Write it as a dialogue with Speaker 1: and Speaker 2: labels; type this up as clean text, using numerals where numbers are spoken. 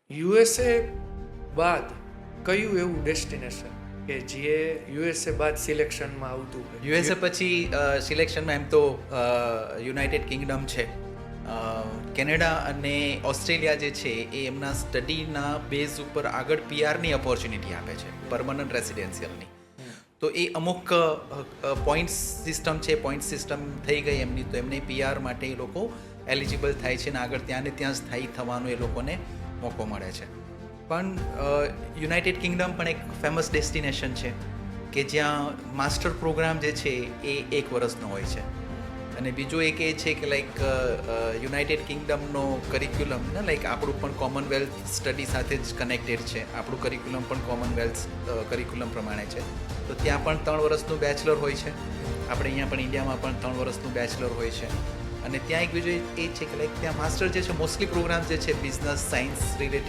Speaker 1: USA બાદ કયું એવું ડેસ્ટિનેશન કે જે યુએસએ બાદ સિલેક્શનમાં આવતું હોય?
Speaker 2: યુએસએ પછી સિલેક્શનમાં એમ તો યુનાઇટેડ કિંગડમ છે, કેનેડા અને ઓસ્ટ્રેલિયા જે છે એ એમના સ્ટડીના બેઝ ઉપર આગળ પીઆરની ઓપોર્ચ્યુનિટી આપે છે, પરમનન્ટ રેસિડેન્શિયલની. તો એ અમુક પોઈન્ટ સિસ્ટમ છે, પોઈન્ટ સિસ્ટમ થઈ ગઈ એમની, તો એમને પીઆર માટે એ લોકો એલિજિબલ થાય છે ને આગળ ત્યાં ને ત્યાં સ્થાયી થવાનો એ લોકોને મોકો મળે છે. પણ યુનાઇટેડ કિંગડમ પણ એક ફેમસ ડેસ્ટિનેશન છે કે જ્યાં માસ્ટર પ્રોગ્રામ જે છે એ 1 વર્ષનો હોય છે. અને બીજું એક એ છે કે લાઈક યુનાઇટેડ કિંગડમનો કરિક્યુલમ ને લાઈક આપણું પણ કોમનવેલ્થ સ્ટડી સાથે જ કનેક્ટેડ છે, આપણું કરિક્યુલમ પણ કોમનવેલ્થ કરિક્યુલમ પ્રમાણે છે. તો ત્યાં પણ 3 વર્ષનું બેચલર હોય છે, આપણે અહીંયા પણ ઇન્ડિયામાં પણ 3 વર્ષનું બેચલર હોય છે. અને ત્યાં એક બીજું એ છે કે લાઈક ત્યાં માસ્ટર જે છે મોસ્ટલી પ્રોગ્રામ જે છે બિઝનેસ સાયન્સ રિલેટેડ